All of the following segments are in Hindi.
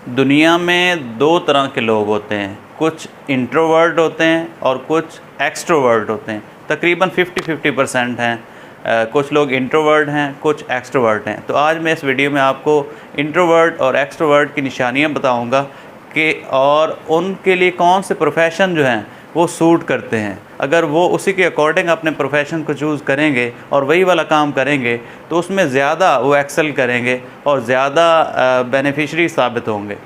दुनिया में दो तरह के लोग होते हैं, कुछ इंट्रोवर्ट होते हैं और कुछ एक्सट्रोवर्ट होते हैं। तकरीबन 50-50% हैं। कुछ लोग इंट्रोवर्ट हैं, कुछ एक्सट्रोवर्ट हैं। तो आज मैं इस वीडियो में आपको इंट्रोवर्ट और एक्सट्रोवर्ट की निशानियां बताऊंगा कि और उनके लिए कौन से प्रोफेशन जो हैं वो सूट करते हैं। अगर वो उसी के अकॉर्डिंग अपने प्रोफेशन को चूज़ करेंगे और वही वाला काम करेंगे तो उसमें ज़्यादा वो एक्सेल करेंगे और ज़्यादा बेनिफिशरी साबित होंगे।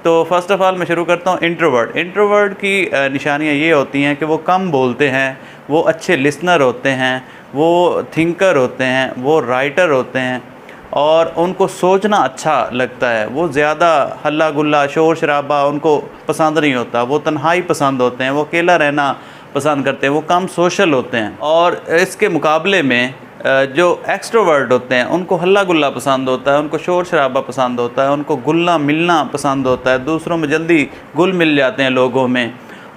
तो फ़र्स्ट ऑफ़ ऑल मैं शुरू करता हूँ इंट्रोवर्ट की निशानियाँ ये होती हैं कि वो कम बोलते हैं, वो अच्छे लिसनर होते हैं, वो थिंकर होते हैं, वो राइटर होते हैं और उनको सोचना अच्छा लगता है। वो ज़्यादा हल्ला गुल्ला शोर शराबा उनको पसंद नहीं होता, वो तन्हाई पसंद होते हैं, वो अकेला रहना पसंद करते हैं, वो कम सोशल होते हैं। और इसके मुकाबले में जो एक्सट्रोवर्ट होते हैं उनको हल्ला गुल्ला पसंद होता है, उनको शोर शराबा पसंद होता है, उनको घुलना मिलना पसंद होता है, दूसरों में जल्दी घुल मिल जाते हैं लोगों में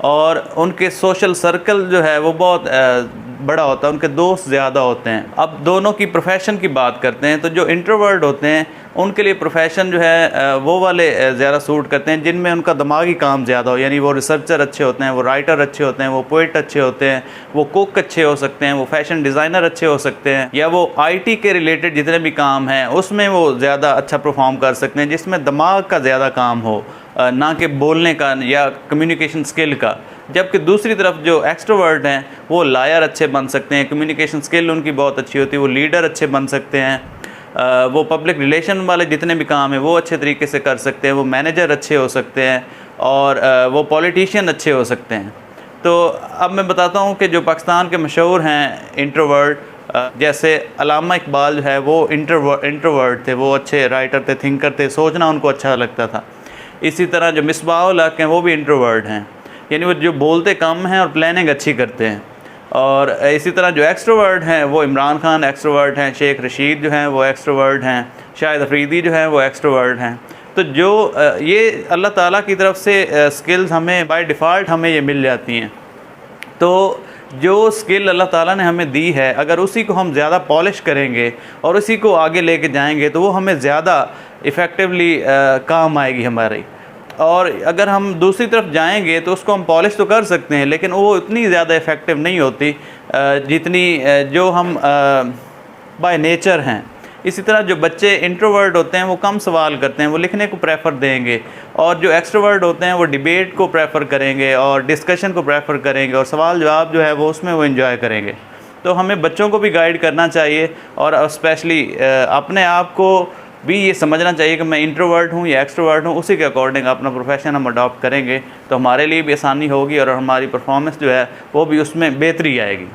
और उनके सोशल सर्कल जो है वो बहुत बड़ा होता है, उनके दोस्त ज़्यादा होते हैं। अब दोनों की प्रोफेशन की बात करते हैं तो जो इंट्रोवर्ट होते हैं उनके लिए प्रोफेशन जो है वो वाले ज़्यादा सूट करते हैं जिनमें उनका दिमागी काम ज़्यादा हो, यानी वो रिसर्चर अच्छे होते हैं, वो राइटर अच्छे होते हैं, वो पोइट अच्छे होते हैं, वो कुक अच्छे हो सकते हैं, वो फैशन डिज़ाइनर अच्छे हो सकते हैं, या वो आईटी के रिलेटेड जितने भी काम हैं उसमें वो ज़्यादा अच्छा परफॉर्म कर सकते हैं जिसमें दिमाग का ज़्यादा काम हो, ना कि बोलने का या कम्युनिकेशन स्किल का। जबकि दूसरी तरफ जो एक्सट्रोवर्ट हैं वो लायर अच्छे बन सकते हैं, कम्युनिकेशन स्किल उनकी बहुत अच्छी होती है, वो लीडर अच्छे बन सकते हैं, वो पब्लिक रिलेशन वाले जितने भी काम हैं वो अच्छे तरीके से कर सकते हैं, वो मैनेजर अच्छे हो सकते हैं और वो पॉलिटिशियन अच्छे हो सकते हैं। तो अब मैं बताता हूँ कि जो पाकिस्तान के मशहूर हैं इंट्रोवर्ट, जैसे अल्लामा इकबाल जो है वो इंट्रोवर्ट थे, वो अच्छे राइटर थे, थिंकर थे, सोचना उनको अच्छा लगता था। इसी तरह जो मिसबाहुल हक हैं वो भी इंट्रोवर्ट हैं, यानी वो जो बोलते कम हैं और प्लानिंग अच्छी करते हैं। और इसी तरह जो एक्सट्रोवर्ट हैं वो इमरान खान एक्सट्रोवर्ट हैं, शेख रशीद जो हैं वो एक्सट्रोवर्ट हैं, शाहिद अफरीदी जो हैं वो एक्सट्रोवर्ट हैं। तो जो ये अल्लाह ताला की तरफ से स्किल्स हमें बाय डिफ़ॉल्ट हमें ये मिल जाती हैं। तो जो स्किल अल्लाह ताला ने हमें दी है अगर उसी को हम ज़्यादा पॉलिश करेंगे और उसी को आगे लेके जाएंगे तो वो हमें ज़्यादा इफ़ेक्टिवली काम आएगी हमारी। और अगर हम दूसरी तरफ जाएंगे तो उसको हम पॉलिश तो कर सकते हैं लेकिन वो इतनी ज़्यादा इफ़ेक्टिव नहीं होती जितनी जो हम बाय नेचर हैं। इसी तरह जो बच्चे इंट्रोवर्ट होते हैं वो कम सवाल करते हैं, वो लिखने को प्रेफर देंगे, और जो एक्सट्रोवर्ट होते हैं वो डिबेट को प्रेफर करेंगे और डिस्कशन को प्रेफर करेंगे और सवाल जवाब जो है वो उसमें वो एंजॉय करेंगे। तो हमें बच्चों को भी गाइड करना चाहिए और स्पेशली अपने आप को भी ये समझना चाहिए कि मैं इंट्रोवर्ट हूँ या एक्सट्रोवर्ट हूँ, उसी के अकॉर्डिंग अपना प्रोफेशन हम अडॉप्ट करेंगे तो हमारे लिए भी आसानी होगी और हमारी परफॉर्मेंस जो है वो भी उसमें बेहतरी आएगी।